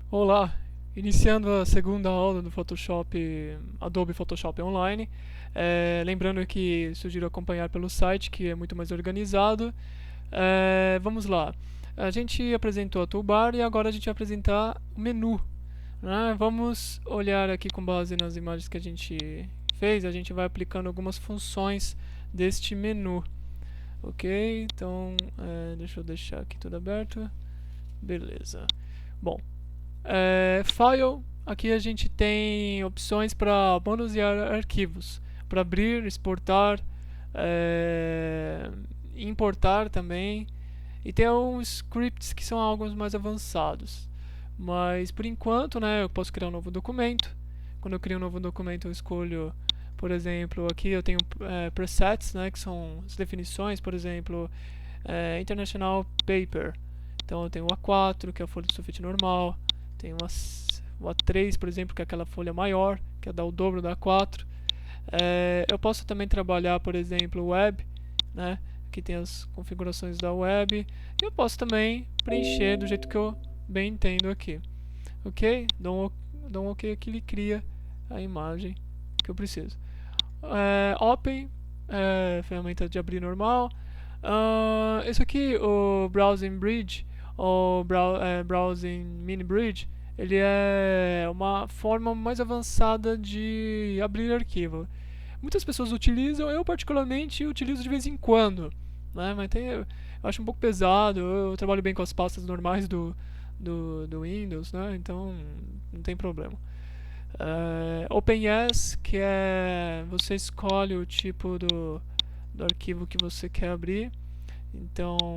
Olá, iniciando a segunda aula do Photoshop, Adobe Photoshop Online. Lembrando que sugiro acompanhar pelo site, que é muito mais organizado. Vamos lá. A gente apresentou a toolbar e agora a gente vai apresentar o menu, né? Vamos olhar aqui com base nas imagens que a gente fez. A gente vai aplicando algumas funções deste menu. Ok? Então, deixa eu deixar aqui tudo aberto. Beleza. Bom, File, aqui a gente tem opções para manusear arquivos, para abrir, exportar, importar também, e tem alguns scripts que são algo mais avançados. Mas por enquanto, né, eu posso criar um novo documento. Quando eu crio um novo documento, eu escolho, por exemplo, aqui eu tenho presets, né, que são as definições, por exemplo, International Paper. Então eu tenho o A4, que é a folha de sulfite normal. Tem o A3, por exemplo, que é aquela folha maior, que dá o dobro da A4. Eu posso também trabalhar, por exemplo, o web, né? Aqui tem as configurações da web. E eu posso também preencher do jeito que eu bem entendo aqui. Ok? Dou um ok aqui, ele cria a imagem que eu preciso. Open, ferramenta de abrir normal. Esse aqui, o Browsing Bridge, ou Browsing Mini Bridge, ele é uma forma mais avançada de abrir arquivo. Muitas pessoas utilizam, eu particularmente utilizo de vez em quando, né? Mas eu acho um pouco pesado, eu trabalho bem com as pastas normais do Windows, né? Então não tem problema. OpenES, que é você escolhe o tipo do arquivo que você quer abrir, então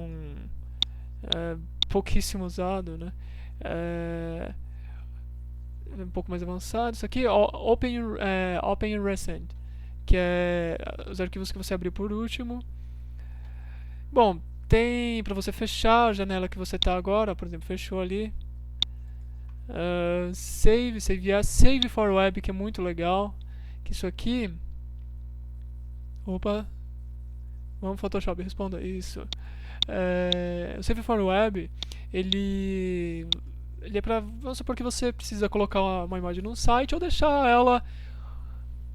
é pouquíssimo usado, né? É um pouco mais avançado. Isso aqui, Open Recent, que é os arquivos que você abriu por último. Bom, tem para você fechar a janela que você está agora, por exemplo, fechou ali. Save as, Save for Web, que é muito legal. Que isso aqui. Opa, vamos Photoshop, responda isso. O Save for Web, ele é para, vamos supor que você precisa colocar uma imagem num site ou deixar ela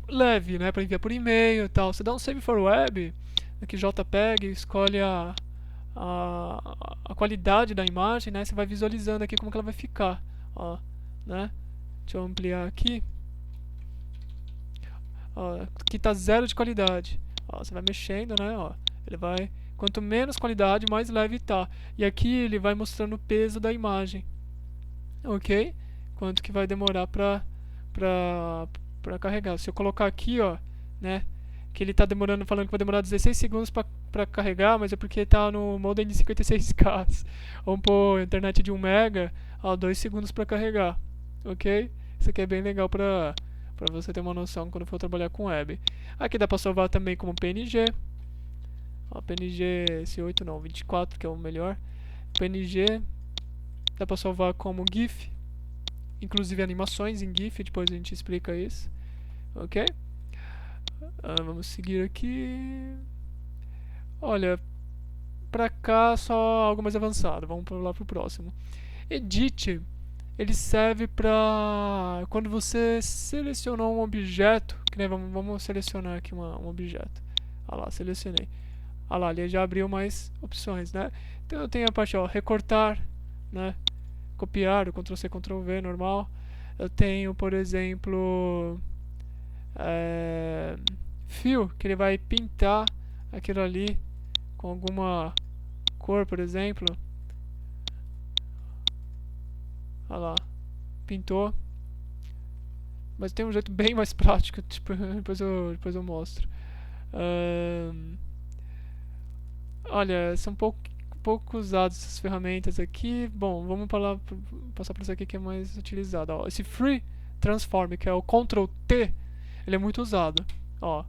leve, né, para enviar por e-mail e tal. Você dá um Save for Web, aqui JPEG, escolhe a qualidade da imagem, né, você vai visualizando aqui como que ela vai ficar, ó, né. Deixa eu ampliar aqui. Ó, aqui tá zero de qualidade. Ó, você vai mexendo, né, ó, ele vai, quanto menos qualidade, mais leve tá. E aqui ele vai mostrando o peso da imagem, ok? Quanto que vai demorar pra carregar. Se eu colocar aqui, ó, né, que ele tá demorando, falando que vai demorar 16 segundos pra carregar, mas é porque tá no modem de 56K. Vamos pôr internet de 1 mega, ó, 2 segundos pra carregar, ok? Isso aqui é bem legal pra você ter uma noção quando for trabalhar com web. Aqui dá pra salvar também como PNG. Ó, PNG, esse 8 não, 24 que é o melhor. PNG, dá pra salvar como GIF, inclusive animações em GIF, depois a gente explica isso, ok? Vamos seguir aqui. Olha, pra cá só algo mais avançado, vamos lá pro próximo. Edit, ele serve pra quando você selecionou um objeto, que nem vamos selecionar aqui um objeto. Ah lá, selecionei. Ah lá, ele já abriu mais opções, né? Então eu tenho a parte, ó, recortar, né? Copiar, o Ctrl+C, Ctrl+V, normal. Eu tenho, por exemplo, fio, que ele vai pintar aquilo ali com alguma cor, por exemplo. Olha lá, pintou. Mas tem um jeito bem mais prático, tipo, depois eu mostro. Olha, são pouco usadas essas ferramentas aqui. Bom, vamos passar por isso aqui que é mais utilizado. Ó, esse Free Transform, que é o Ctrl T, ele é muito usado. Ó,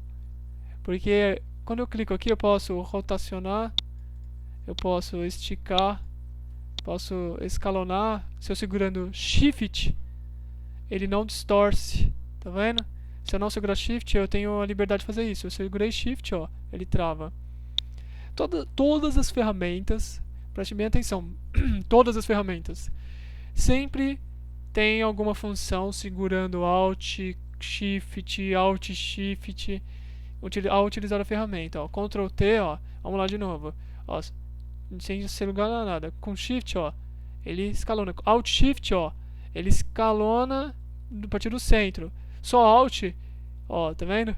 porque quando eu clico aqui eu posso rotacionar, eu posso esticar, posso escalonar. Se eu segurando Shift, ele não distorce, tá vendo? Se eu não segurar Shift, eu tenho a liberdade de fazer isso. Se eu segurei Shift, ó, ele trava. Todas as ferramentas, preste bem atenção, todas as ferramentas sempre tem alguma função segurando Alt, Shift, Alt, Shift ao utilizar a ferramenta. Ó, Ctrl T, ó, vamos lá de novo. Ó, sem ser lugar a nada. Com Shift, ó, ele escalona. Alt Shift, ó, ele escalona a partir do centro. Só Alt, ó, tá vendo?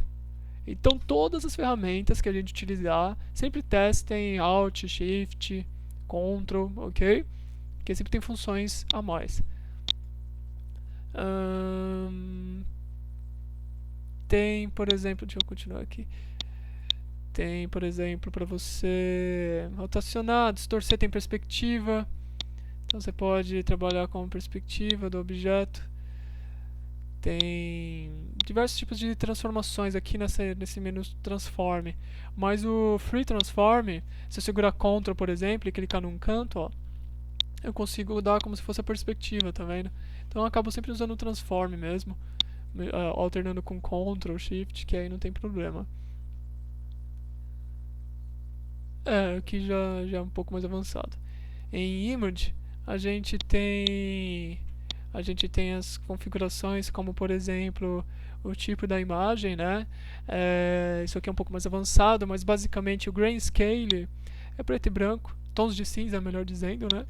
Então todas as ferramentas que a gente utilizar, sempre testem Alt, Shift, Ctrl, ok? Porque sempre tem funções a mais. Tem, por exemplo, deixa eu continuar aqui. Tem, por exemplo, para você rotacionar, distorcer, tem perspectiva. Então você pode trabalhar com perspectiva do objeto. Tem diversos tipos de transformações aqui nesse menu Transform. Mas o Free Transform, se eu segurar Ctrl, por exemplo, e clicar num canto, ó, eu consigo dar como se fosse a perspectiva, tá vendo? Então eu acabo sempre usando o Transform mesmo, alternando com Ctrl, Shift, que aí não tem problema. Aqui já é um pouco mais avançado. Em Image, a gente tem as configurações, como por exemplo o tipo da imagem, né? Isso aqui é um pouco mais avançado, mas basicamente o Grayscale é preto e branco, tons de cinza, melhor dizendo, né?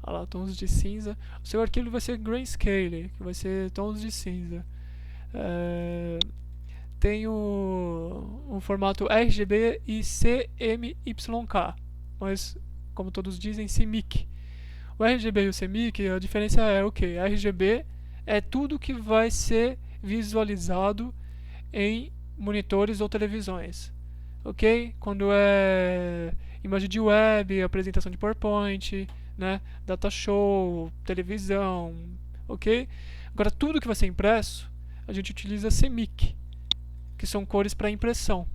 Olha lá, tons de cinza. O seu arquivo vai ser Grayscale, que vai ser tons de cinza. Tem o formato RGB e CMYK, mas como todos dizem, CMYK. O RGB e o CMYK, a diferença é o que? RGB é tudo que vai ser visualizado em monitores ou televisões, ok? Quando é imagem de web, apresentação de PowerPoint, né? Data show, televisão, ok? Agora tudo que vai ser impresso, a gente utiliza CMYK, que são cores para impressão.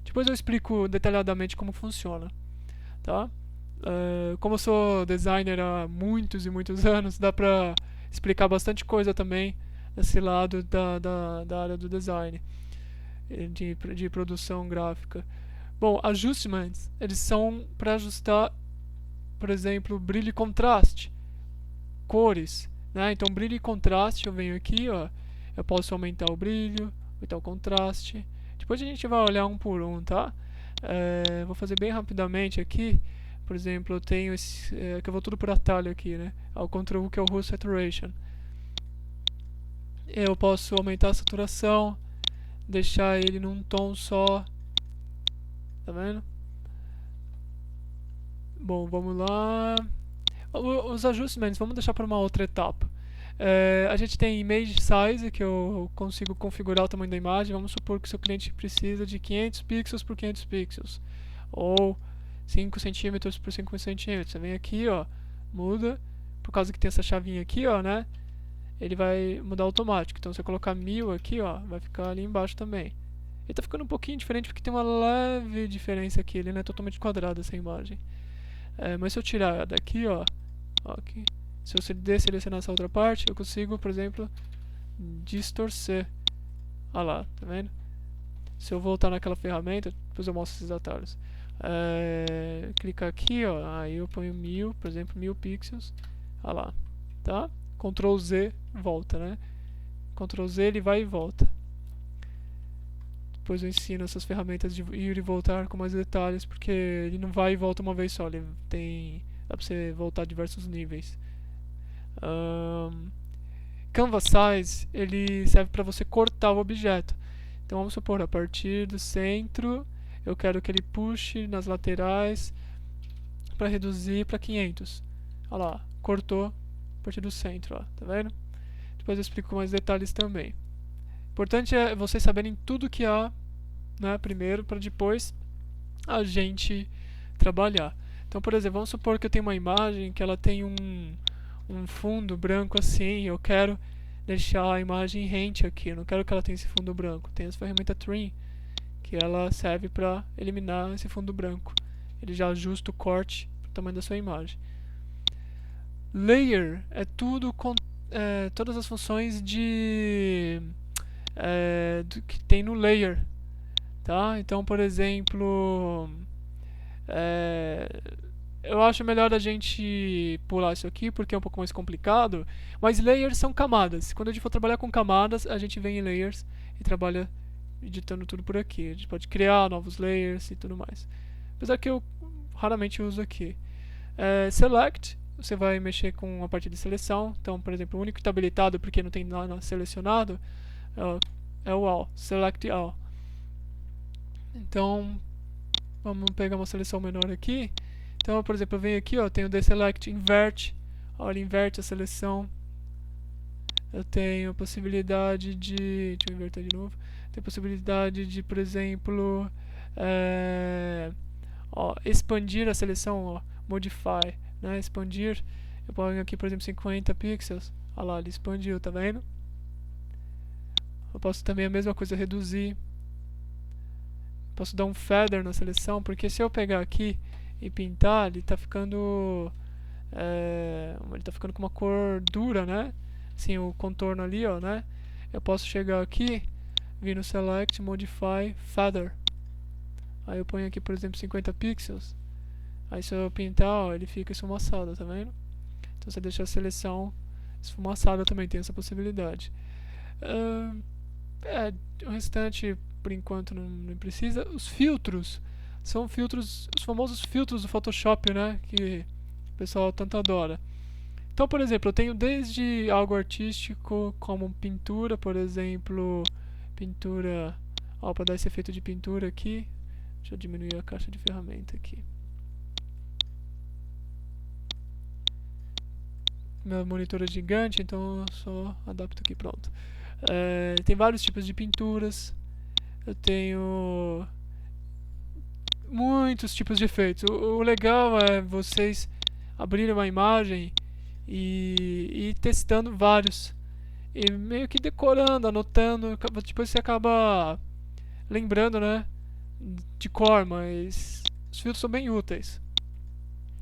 Depois eu explico detalhadamente como funciona, tá? Como eu sou designer há muitos e muitos anos, dá pra explicar bastante coisa também desse lado da área do design, de produção gráfica. Bom, adjustments, eles são para ajustar, por exemplo, brilho e contraste, cores, né? Então brilho e contraste, eu venho aqui, ó, eu posso aumentar o brilho, aumentar o contraste. Depois a gente vai olhar um por um, tá? Vou fazer bem rapidamente aqui. Por exemplo, eu tenho esse, que eu vou tudo por atalho aqui, né? O Ctrl U, que é o Hue Saturation. Eu posso aumentar a saturação, deixar ele num tom só. Tá vendo? Bom, vamos lá. Os ajustamentos, vamos deixar para uma outra etapa. A gente tem Image Size, que eu consigo configurar o tamanho da imagem. Vamos supor que o seu cliente precisa de 500 pixels por 500 pixels. Ou 5 centímetros por 5 centímetros. Você vem aqui, ó, muda. Por causa que tem essa chavinha aqui, ó, né? Ele vai mudar automático. Então, se eu colocar 1000 aqui, ó, vai ficar ali embaixo também. Ele tá ficando um pouquinho diferente porque tem uma leve diferença aqui. Ele não é totalmente quadrado essa imagem. Mas se eu tirar daqui, ó, aqui. Se eu desselecionar essa outra parte, eu consigo, por exemplo, distorcer. Olha lá, tá vendo? Se eu voltar naquela ferramenta, depois eu mostro esses atalhos. Clicar aqui, ó, aí eu ponho 1000, por exemplo, 1000 pixels. Olha lá, tá? Ctrl Z, volta, né? Ctrl Z, ele vai e volta. Depois eu ensino essas ferramentas de ir e voltar com mais detalhes, porque ele não vai e volta uma vez só, ele tem... dá pra você voltar diversos níveis. Canvas Size, ele serve para você cortar o objeto. Então vamos supor, a partir do centro, eu quero que ele puxe nas laterais para reduzir para 500. Olha lá, cortou a partir do centro, ó, tá vendo? Depois eu explico com mais detalhes também. Importante é vocês saberem tudo que há, né, primeiro, para depois a gente trabalhar. Então, por exemplo, vamos supor que eu tenho uma imagem que ela tem um fundo branco assim, eu quero deixar a imagem rente aqui, eu não quero que ela tenha esse fundo branco. Tem essa ferramenta Trim, que ela serve para eliminar esse fundo branco. Ele já ajusta o corte para o tamanho da sua imagem. Layer é tudo com todas as funções que tem no layer, tá? Então, por exemplo, eu acho melhor a gente pular isso aqui porque é um pouco mais complicado, mas layers são camadas. Quando a gente for trabalhar com camadas, a gente vem em layers e trabalha editando tudo por aqui. A gente pode criar novos layers e tudo mais. Apesar que eu raramente uso aqui. Select, você vai mexer com a parte de seleção. Então, por exemplo, o único que está habilitado porque não tem nada selecionado é o All. Select All. Então, vamos pegar uma seleção menor aqui. Então, por exemplo, eu venho aqui, ó, tenho o deselect, invert, ó, ele inverte a seleção. Eu tenho a possibilidade de, deixa eu inverter de novo. Tenho a possibilidade de, por exemplo, ó, expandir a seleção, ó, modify, né, expandir. Eu ponho aqui, por exemplo, 50 pixels. Olha lá, ele expandiu, tá vendo? Eu posso também a mesma coisa reduzir. Posso dar um feather na seleção, porque se eu pegar aqui e pintar, ele tá ficando com uma cor dura, né? Assim, o contorno ali, ó, né? Eu posso chegar aqui, vir no Select, Modify, Feather. Aí eu ponho aqui, por exemplo, 50 pixels. Aí se eu pintar, ó, ele fica esfumaçado, tá vendo? Então você deixa a seleção esfumaçada também, tem essa possibilidade. O restante, por enquanto, não precisa. Os filtros são filtros, os famosos filtros do Photoshop, né? Que o pessoal tanto adora. Então, por exemplo, eu tenho desde algo artístico, como pintura, por exemplo, pintura, ó, para dar esse efeito de pintura aqui. Deixa eu diminuir a caixa de ferramenta aqui. Meu monitor é gigante, então eu só adapto aqui, pronto. Tem vários tipos de pinturas. Eu tenho muitos tipos de efeitos. O legal é vocês abrirem uma imagem e ir testando vários. E meio que decorando, anotando. Depois você acaba lembrando, né? De cor, mas os filtros são bem úteis.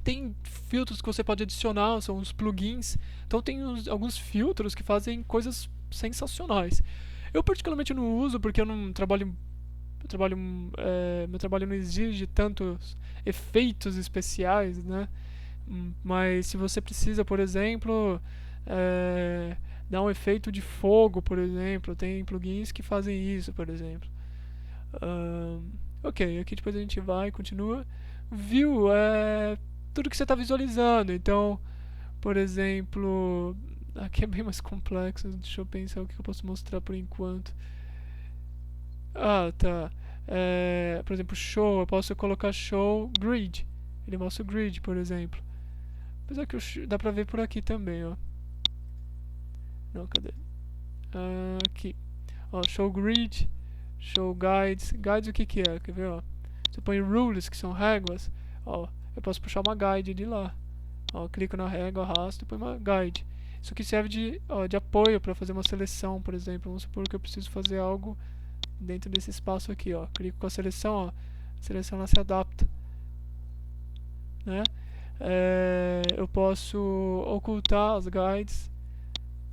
Tem filtros que você pode adicionar, são os plugins. Então tem alguns filtros que fazem coisas sensacionais. Eu particularmente não uso porque eu não trabalho. Meu trabalho não exige tantos efeitos especiais, né? Mas se você precisa, por exemplo, dar um efeito de fogo, por exemplo, tem plugins que fazem isso, por exemplo. Ok, aqui depois a gente vai e continua. View é tudo que você está visualizando. Então, por exemplo, aqui é bem mais complexo. Deixa eu pensar o que eu posso mostrar por enquanto. Ah, tá. Por exemplo, show. Eu posso colocar show grid. Ele mostra o grid, por exemplo. Apesar que dá pra ver por aqui também, ó. Não, cadê? Aqui. Ó, show grid. Show guides. Guides o que que é? Quer ver, ó? Você põe rules, que são réguas. Ó, eu posso puxar uma guide de lá. Ó, clico na régua, arrasto e põe uma guide. Isso aqui serve de apoio para fazer uma seleção, por exemplo. Vamos supor que eu preciso fazer algo dentro desse espaço aqui, ó. Clico com a seleção, ó. A seleção ela se adapta, né? Eu posso ocultar as guides.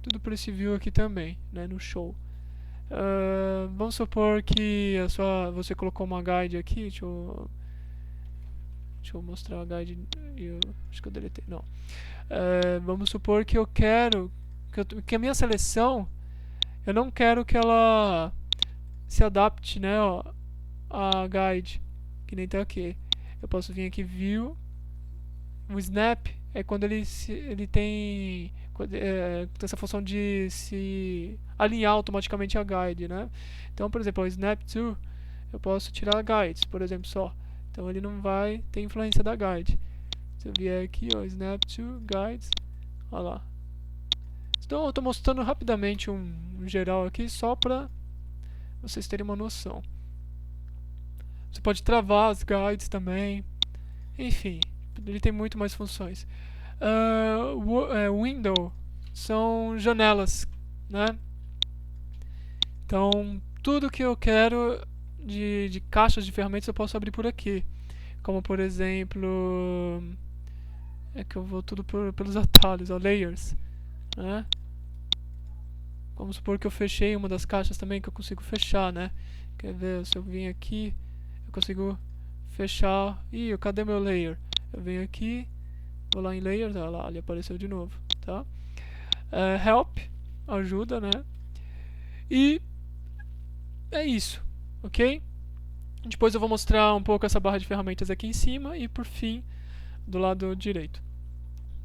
Tudo por esse view aqui também, né? No show. Vamos supor que você colocou uma guide aqui. Deixa eu mostrar a guide. Acho que eu deletei. Não. Vamos supor que eu quero que a minha seleção, eu não quero que ela se adapte, né, ó, a guide, que nem tá aqui. Eu posso vir aqui view. O snap é quando ele tem essa função de se alinhar automaticamente a guide, né? Então, por exemplo, o snap to, eu posso tirar guides, por exemplo, só. Então ele não vai ter influência da guide. Se eu vier aqui, ó, snap to guides, olha lá. Então eu estou mostrando rapidamente um geral aqui só para vocês terem uma noção. Você pode travar as guides também. Enfim, ele tem muito mais funções. Window são janelas, né? Então tudo que eu quero de caixas de ferramentas eu posso abrir por aqui. Como por exemplo, é que eu vou tudo pelos atalhos, ó, layers, né? Vamos supor que eu fechei uma das caixas também, que eu consigo fechar, né? Quer ver, se eu vim aqui, eu consigo fechar. Ih, cadê meu layer? Eu venho aqui, vou lá em Layers, olha lá, ele apareceu de novo, tá? Help, ajuda, né? E é isso, ok? Depois eu vou mostrar um pouco essa barra de ferramentas aqui em cima e por fim do lado direito,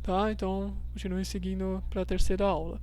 tá? Então continue seguindo para a terceira aula.